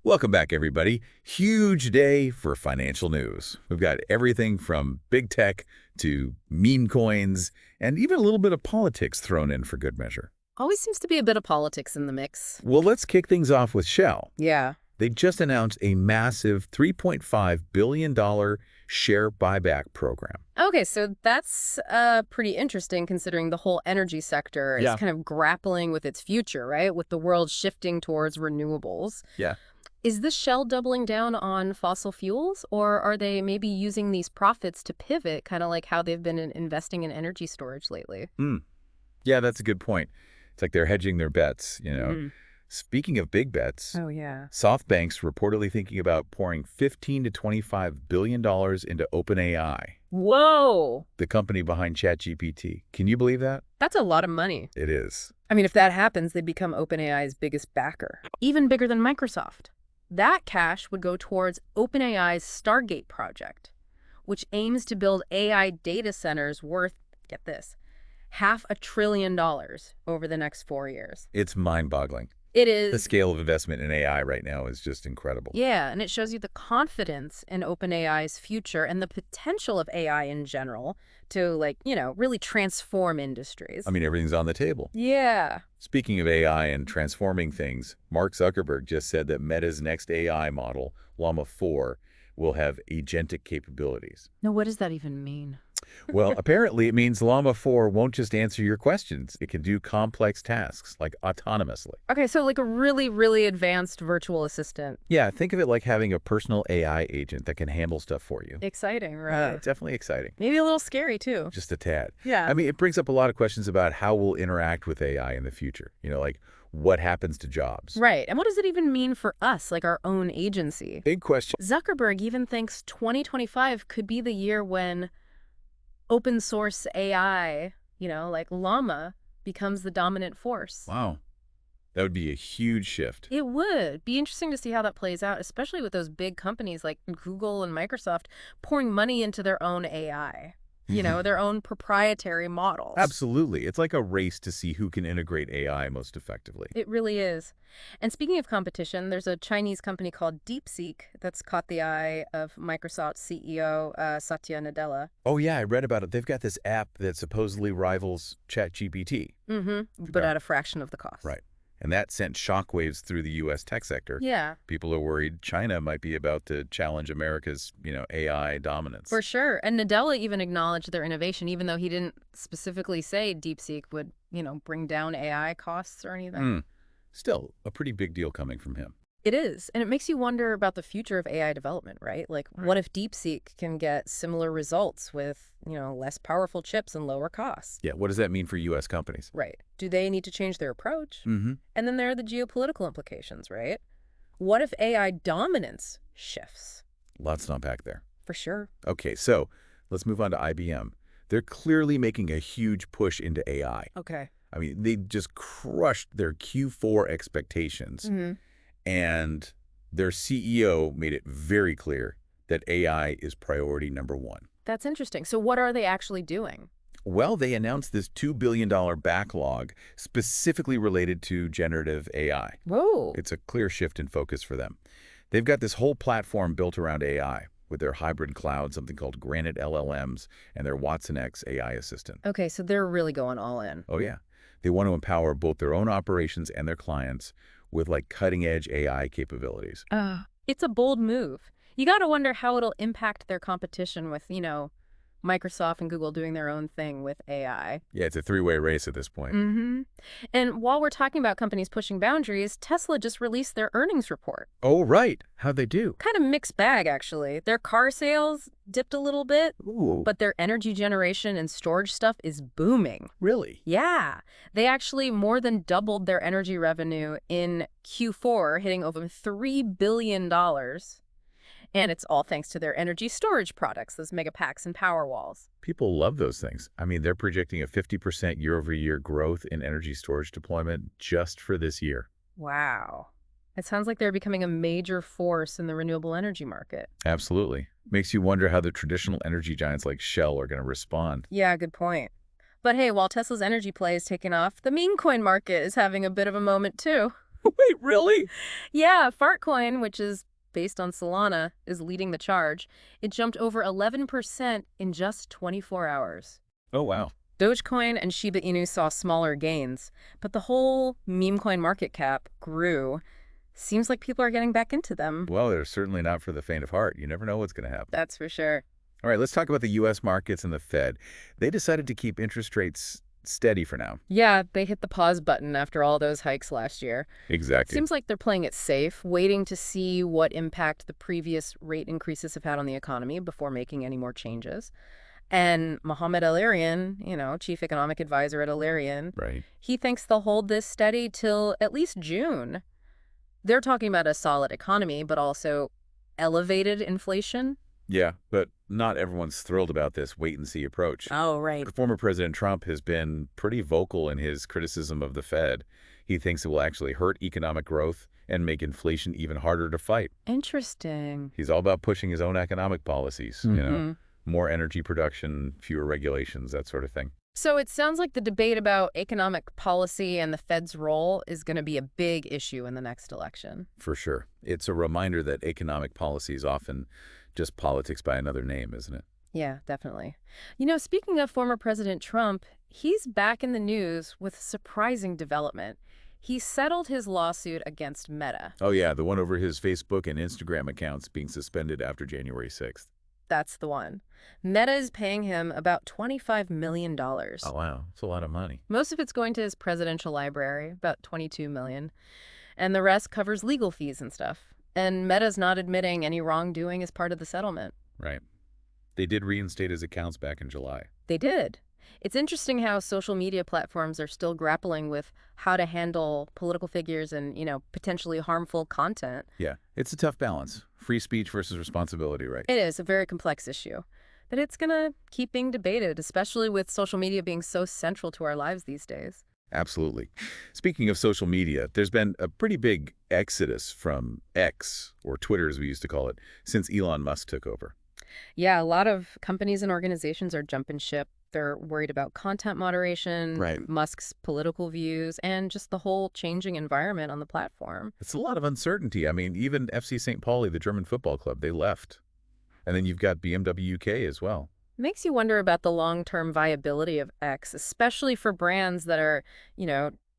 Welcome back, everybody. Huge day for financial news. We've got everything from big tech to meme coins and even a little bit of politics thrown in for good measure. Always seems to be a bit of politics in the mix. Well, let's kick things off with Shell. Yeah. They just announced a massive $3.5 billion share buyback program. Okay, so that's pretty interesting considering the whole energy sector is Yeah. kind of grappling with its future, right? With the world shifting towards renewables. Yeah. Is this Shell doubling down on fossil fuels, or are they maybe using these profits to pivot, kind of like how they've been investing in energy storage lately? Yeah, that's a good point. It's like they're hedging their bets. Speaking of big bets, Oh, yeah. SoftBank's reportedly thinking about pouring $15 to $25 billion into OpenAI, Whoa! the company behind ChatGPT. Can you believe that? That's a lot of money. It is. I mean, if that happens, they become OpenAI's biggest backer, even bigger than Microsoft. That cash would go towards OpenAI's Stargate project, which aims to build AI data centers worth, get this, $500 billion over the next 4 years. It's mind-boggling. It The is. scale of investment in AI right now is just incredible. Yeah, and it shows you the confidence in OpenAI's future and the potential of AI in general to, really transform industries. I mean, everything's on the table. Yeah. Speaking of AI and transforming things, Mark Zuckerberg just said that Meta's next AI model, Llama 4, will have agentic capabilities. Now, what does that even mean? Well, apparently it means Llama 4 won't just answer your questions. It can do complex tasks, like autonomously. Okay, so like a really, really advanced virtual assistant. Yeah, think of it like having a personal AI agent that can handle stuff for you. Exciting, right? Definitely exciting. Maybe a little scary, too. Just a tad. Yeah. I mean, it brings up a lot of questions about how we'll interact with AI in the future. Like what happens to jobs? Right. And what does it even mean for us, like our own agency? Big question. Zuckerberg even thinks 2025 could be the year when open source AI, like Llama, becomes the dominant force. Wow. That would be a huge shift. It would be interesting to see how that plays out, especially with those big companies like Google and Microsoft pouring money into their own AI, their own proprietary models. Absolutely. It's like a race to see who can integrate AI most effectively. It really is. And speaking of competition, there's a Chinese company called DeepSeek that's caught the eye of Microsoft's CEO, Satya Nadella. Oh, yeah, I read about it. They've got this app that supposedly rivals ChatGPT. But at a fraction of the cost. Right. And that sent shockwaves through the U.S. tech sector. Yeah. People are worried China might be about to challenge America's, AI dominance. For sure. And Nadella even acknowledged their innovation, even though he didn't specifically say DeepSeek would, bring down AI costs or anything. Still, a pretty big deal coming from him. It is. And it makes you wonder about the future of AI development, right? Like, what if DeepSeek can get similar results with, less powerful chips and lower costs? Yeah, what does that mean for U.S. companies? Right. Do they need to change their approach? Mm-hmm. And then there are the geopolitical implications, right? What if AI dominance shifts? Lots to unpack there. For sure. Okay, so let's move on to IBM. They're clearly making a huge push into AI. Okay. I mean, they just crushed their Q4 expectations. And their CEO made it very clear that AI is priority number one. That's interesting. So what are they actually doing? Well, they announced this $2 billion backlog specifically related to generative AI. Whoa. It's a clear shift in focus for them. They've got this whole platform built around AI with their hybrid cloud, something called Granite LLMs, and their Watson X AI assistant. Okay, so they're really going all in. Oh, yeah. They want to empower both their own operations and their clients with cutting-edge AI capabilities. It's a bold move. You got to wonder how it'll impact their competition with, Microsoft and Google doing their own thing with AI. Yeah, it's a three-way race at this point. And while we're talking about companies pushing boundaries, Tesla just released their earnings report. Oh, right. How'd they do? Kind of mixed bag, actually. Their car sales dipped a little bit, Ooh. but their energy generation and storage stuff is booming. Really? Yeah. They actually more than doubled their energy revenue in Q4, hitting over $3 billion. And it's all thanks to their energy storage products, those Megapacks and Powerwalls. People love those things. I mean, they're projecting a 50% year-over-year growth in energy storage deployment just for this year. Wow. It sounds like they're becoming a major force in the renewable energy market. Absolutely. Makes you wonder how the traditional energy giants like Shell are going to respond. Yeah, good point. But hey, while Tesla's energy play is taking off, the Memecoin market is having a bit of a moment too. Wait, really? Yeah, Fartcoin, which is based on Solana, is leading the charge. It jumped over 11% in just 24 hours. Oh, wow. Dogecoin and Shiba Inu saw smaller gains, but the whole Memecoin market cap grew. Seems like people are getting back into them. Well, they're certainly not for the faint of heart. You never know what's going to happen. That's for sure. All right, let's talk about the U.S. markets and the Fed. They decided to keep interest rates steady for now. Yeah, they hit the pause button after all those hikes last year. Exactly. Seems like they're playing it safe, waiting to see what impact the previous rate increases have had on the economy before making any more changes. And Mohamed El-Erian, chief economic advisor at El-Erian, Right. he thinks they'll hold this steady till at least June. They're talking about a solid economy, but also elevated inflation. Yeah, but not everyone's thrilled about this wait-and-see approach. Oh, right. Former President Trump has been pretty vocal in his criticism of the Fed. He thinks it will actually hurt economic growth and make inflation even harder to fight. Interesting. He's all about pushing his own economic policies, more energy production, fewer regulations, that sort of thing. So it sounds like the debate about economic policy and the Fed's role is going to be a big issue in the next election. For sure. It's a reminder that economic policy is often just politics by another name, isn't it? Yeah, definitely. Speaking of former President Trump, he's back in the news with a surprising development. He settled his lawsuit against Meta. Oh, yeah, the one over his Facebook and Instagram accounts being suspended after January 6th. That's the one. Meta is paying him about $25 million. Oh, wow. That's a lot of money. Most of it's going to his presidential library, about $22 million. And the rest covers legal fees and stuff. And Meta's not admitting any wrongdoing as part of the settlement. Right. They did reinstate his accounts back in July. They did. It's interesting how social media platforms are still grappling with how to handle political figures and, potentially harmful content. Yeah, it's a tough balance. Free speech versus responsibility, right? It is a very complex issue. But it's going to keep being debated, especially with social media being so central to our lives these days. Absolutely. Speaking of social media, there's been a pretty big exodus from X, or Twitter as we used to call it, since Elon Musk took over. Yeah, a lot of companies and organizations are jumping ship. They're worried about content moderation, Right. Musk's political views, and just the whole changing environment on the platform. It's a lot of uncertainty. I mean, even FC St. Pauli, the German football club, they left. And then you've got BMW UK as well. Makes you wonder about the long-term viability of X, especially for brands that are,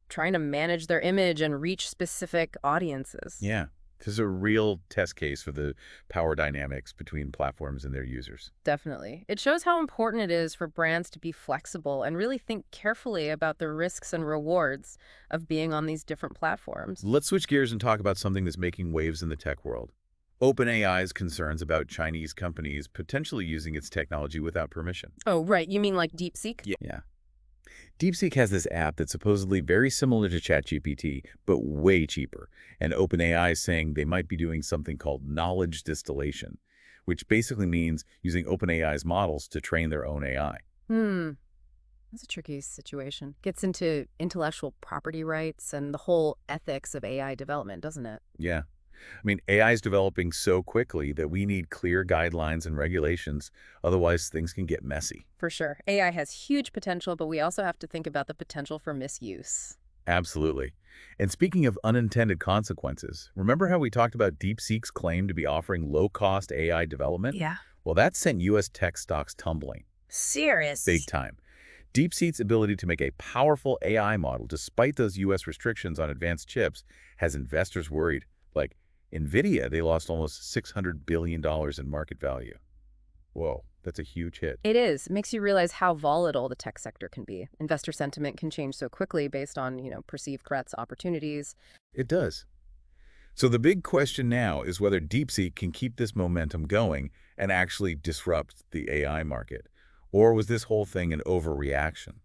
trying to manage their image and reach specific audiences. Yeah. This is a real test case for the power dynamics between platforms and their users. Definitely. It shows how important it is for brands to be flexible and really think carefully about the risks and rewards of being on these different platforms. Let's switch gears and talk about something that's making waves in the tech world. OpenAI's concerns about Chinese companies potentially using its technology without permission. Oh, right. You mean like DeepSeek? Yeah. DeepSeek has this app that's supposedly very similar to ChatGPT, but way cheaper. And OpenAI is saying they might be doing something called knowledge distillation, which basically means using OpenAI's models to train their own AI. That's a tricky situation. Gets into intellectual property rights and the whole ethics of AI development, doesn't it? Yeah. I mean, AI is developing so quickly that we need clear guidelines and regulations. Otherwise, things can get messy. For sure. AI has huge potential, but we also have to think about the potential for misuse. Absolutely. And speaking of unintended consequences, remember how we talked about DeepSeek's claim to be offering low-cost AI development? Yeah. Well, that sent U.S. tech stocks tumbling. Serious. Big time. DeepSeek's ability to make a powerful AI model, despite those U.S. restrictions on advanced chips, has investors worried. Like NVIDIA, they lost almost $600 billion in market value. Whoa, that's a huge hit. It is. It makes you realize how volatile the tech sector can be. Investor sentiment can change so quickly based on, perceived threats, opportunities. It does. So the big question now is whether DeepSeek can keep this momentum going and actually disrupt the AI market. Or was this whole thing an overreaction?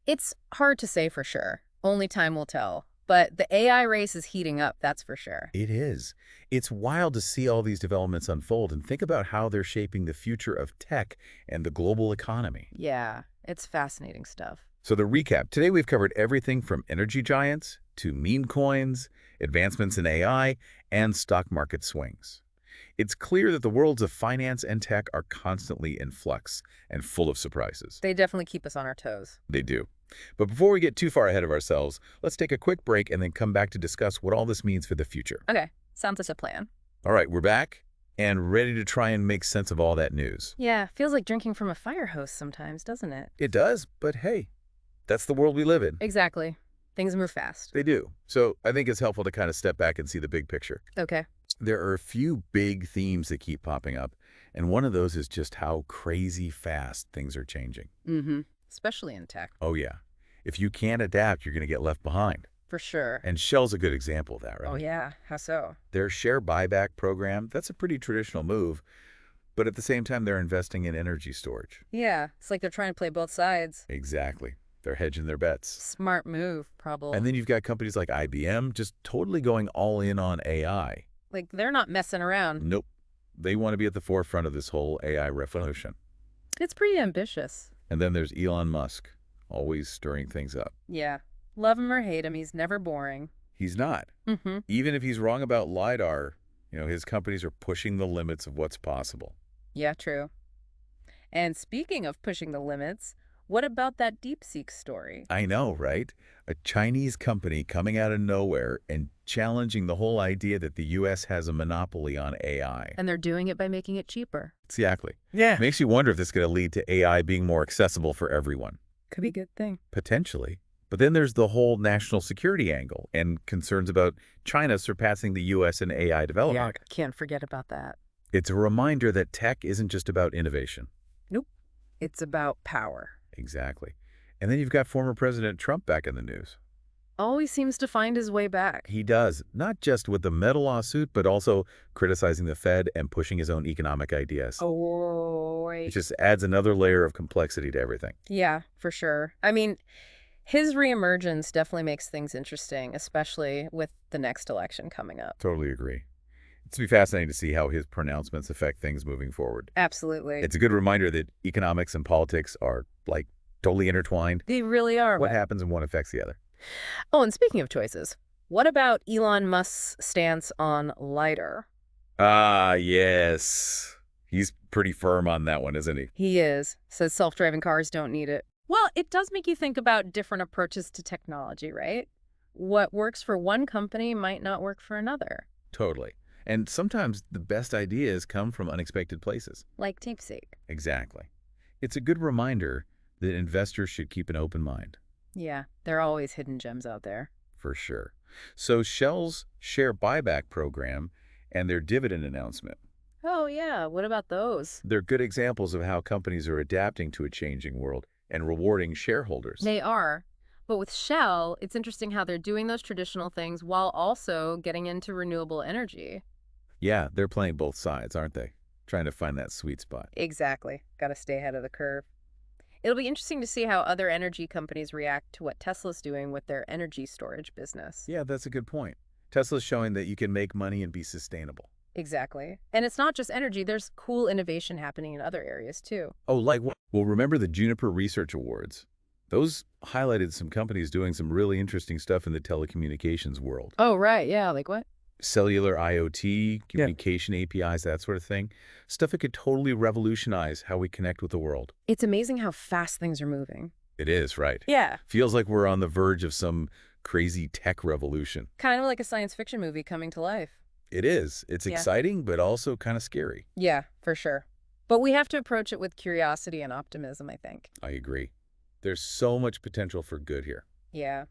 It's hard to say for sure. Only time will tell. But the AI race is heating up, that's for sure. It is. It's wild to see all these developments unfold and think about how they're shaping the future of tech and the global economy. Yeah, it's fascinating stuff. So to recap, today we've covered everything from energy giants to meme coins, advancements in AI, and stock market swings. It's clear that the worlds of finance and tech are constantly in flux and full of surprises. They definitely keep us on our toes. They do. But before we get too far ahead of ourselves, let's take a quick break and then come back to discuss what all this means for the future. Okay, sounds like a plan. All right, we're back and ready to try and make sense of all that news. Yeah, feels like drinking from a fire hose sometimes, doesn't it? It does, but hey, that's the world we live in. Exactly. Things move fast. They do. So I think it's helpful to kind of step back and see the big picture. Okay. There are a few big themes that keep popping up, and one of those is just how crazy fast things are changing. Mm-hmm. Especially in tech. Oh, yeah. If you can't adapt, you're going to get left behind. For sure. And Shell's a good example of that, right? Oh, yeah. How so? Their share buyback program, that's a pretty traditional move, but at the same time, they're investing in energy storage. Yeah, it's like they're trying to play both sides. Exactly. They're hedging their bets. Smart move, probably. And then you've got companies like IBM just totally going all in on AI. Like, they're not messing around. Nope. They want to be at the forefront of this whole AI revolution. It's pretty ambitious. And then there's Elon Musk, always stirring things up. Yeah. Love him or hate him, he's never boring. He's not. Mm-hmm. Even if he's wrong about LiDAR, his companies are pushing the limits of what's possible. Yeah, true. And speaking of pushing the limits, what about that DeepSeek story? I know, right? A Chinese company coming out of nowhere and challenging the whole idea that the U.S. has a monopoly on AI. And they're doing it by making it cheaper. Exactly. Yeah. Makes you wonder if this is going to lead to AI being more accessible for everyone. Could be a good thing. Potentially. But then there's the whole national security angle and concerns about China surpassing the U.S. in AI development. Yeah, can't forget about that. It's a reminder that tech isn't just about innovation. Nope. It's about power. Exactly. And then you've got former President Trump back in the news. Always seems to find his way back. He does, not just with the Meta lawsuit, but also criticizing the Fed and pushing his own economic ideas. Oh, It right. just adds another layer of complexity to everything. Yeah, for sure. I mean, his reemergence definitely makes things interesting, especially with the next election coming up. Totally agree. It's going to be fascinating to see how his pronouncements affect things moving forward. Absolutely. It's a good reminder that economics and politics are, like, totally intertwined. They really are. What happens and one affects the other. Oh, and speaking of choices, what about Elon Musk's stance on LiDAR? Ah, yes. He's pretty firm on that one, isn't he? He is. Says self-driving cars don't need it. Well, it does make you think about different approaches to technology, right? What works for one company might not work for another. Totally. And sometimes the best ideas come from unexpected places. Like DeepSeek. Exactly. It's a good reminder that investors should keep an open mind. Yeah, there are always hidden gems out there. For sure. So Shell's share buyback program and their dividend announcement, Oh, yeah. What about those? they're good examples of how companies are adapting to a changing world and rewarding shareholders. They are. But with Shell, it's interesting how they're doing those traditional things while also getting into renewable energy. Yeah, they're playing both sides, aren't they? Trying to find that sweet spot. Exactly. Got to stay ahead of the curve. It'll be interesting to see how other energy companies react to what Tesla's doing with their energy storage business. Yeah, that's a good point. Tesla's showing that you can make money and be sustainable. Exactly. And it's not just energy. There's cool innovation happening in other areas, too. Oh, like what? Well, remember the Juniper Research Awards? Those highlighted some companies doing some really interesting stuff in the telecommunications world. Oh, right. Yeah. Like what? Cellular IoT, communication APIs, that sort of thing. Stuff that could totally revolutionize how we connect with the world. It's amazing how fast things are moving. It is, right? Yeah. Feels like we're on the verge of some crazy tech revolution. Kind of like a science fiction movie coming to life. It is. It's Yeah. exciting, but also kind of scary. Yeah, for sure. But we have to approach it with curiosity and optimism, I think. I agree. There's so much potential for good here. Yeah.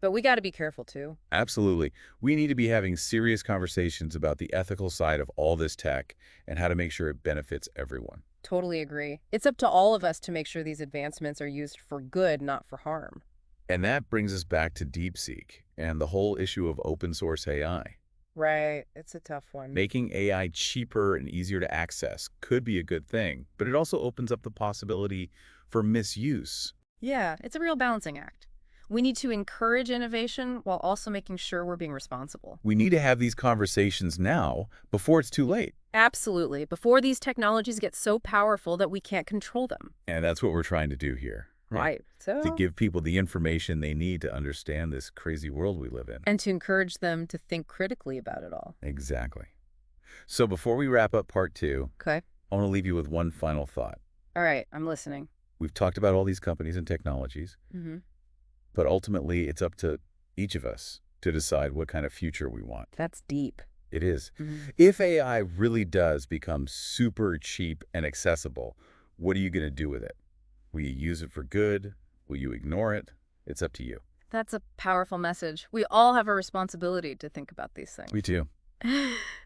But we got to be careful, too. Absolutely. We need to be having serious conversations about the ethical side of all this tech and how to make sure it benefits everyone. Totally agree. It's up to all of us to make sure these advancements are used for good, not for harm. And that brings us back to DeepSeek and the whole issue of open source AI. Right. It's a tough one. Making AI cheaper and easier to access could be a good thing, but it also opens up the possibility for misuse. Yeah, it's a real balancing act. We need to encourage innovation while also making sure we're being responsible. We need to have these conversations now before it's too late. Absolutely, before these technologies get so powerful that we can't control them. And that's what we're trying to do here. Right. So, To give people the information they need to understand this crazy world we live in. and to encourage them to think critically about it all. Exactly. So before we wrap up part 2, Okay. I want to leave you with one final thought. All right, I'm listening. We've talked about all these companies and technologies, Mm-hmm. But ultimately, it's up to each of us to decide what kind of future we want. That's deep. It is. Mhm. If AI really does become super cheap and accessible, what are you going to do with it? Will you use it for good? Will you ignore it? It's up to you. That's a powerful message. We all have a responsibility to think about these Me things. too.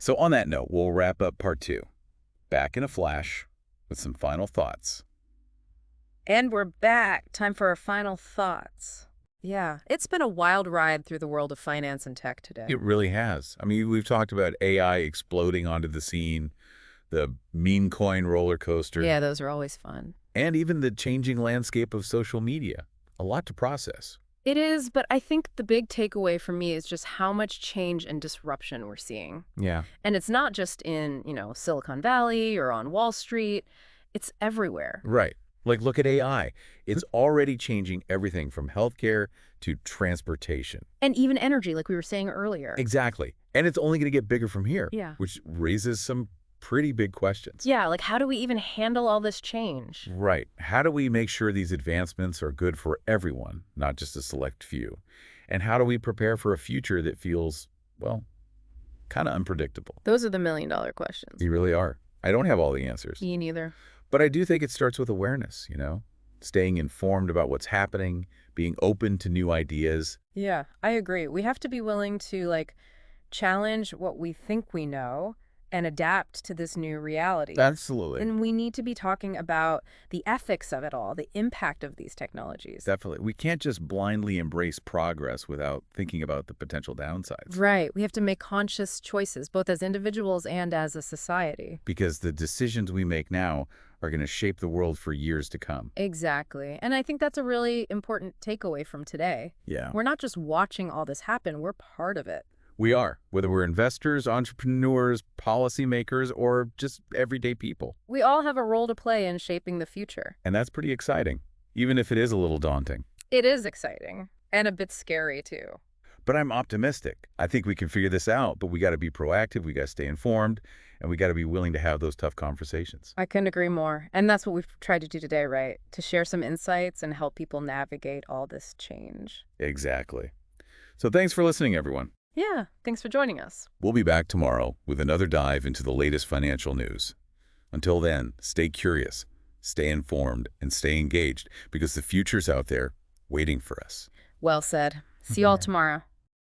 So on that note, we'll wrap up part 2. Back in a flash with some final thoughts. And we're back. Time for our final thoughts. Yeah, it's been a wild ride through the world of finance and tech today. It really has. I mean, we've talked about AI exploding onto the scene, the meme coin roller coaster, Yeah, those are always fun. and even the changing landscape of social media. A lot to process. It is, but I think the big takeaway for me is just how much change and disruption we're seeing. Yeah. And it's not just in, Silicon Valley or on Wall Street. It's everywhere. Right. Like, look at AI. It's already changing everything from healthcare to transportation. And even energy, like we were saying earlier. Exactly. And it's only going to get bigger from here, Yeah. which raises some pretty big questions. Yeah, like how do we even handle all this change? Right. How do we make sure these advancements are good for everyone, not just a select few? And how do we prepare for a future that feels, well, kind of unpredictable? Those are the million-dollar questions. You really are. I don't have all the answers. Me neither. But I do think it starts with awareness, staying informed about what's happening, being open to new ideas. Yeah, I agree. We have to be willing to, challenge what we think we know and adapt to this new reality. Absolutely. And we need to be talking about the ethics of it all, the impact of these technologies. Definitely. We can't just blindly embrace progress without thinking about the potential downsides. Right. We have to make conscious choices, both as individuals and as a society. Because the decisions we make now are going to shape the world for years to come. Exactly. And I think that's a really important takeaway from today. Yeah. We're not just watching all this happen, we're part of it. We are, whether we're investors, entrepreneurs, policymakers, or just everyday people. We all have a role to play in shaping the future. And that's pretty exciting, even if it is a little daunting. It is exciting and a bit scary, too. But I'm optimistic. I think we can figure this out, but we got to be proactive, we got to stay informed, and we got to be willing to have those tough conversations. I couldn't agree more. And that's what we've tried to do today, right? To share some insights and help people navigate all this change. Exactly. So thanks for listening, everyone. Yeah, thanks for joining us. We'll be back tomorrow with another dive into the latest financial news. Until then, stay curious, stay informed, and stay engaged because the future's out there waiting for us. Well said. See y'all tomorrow.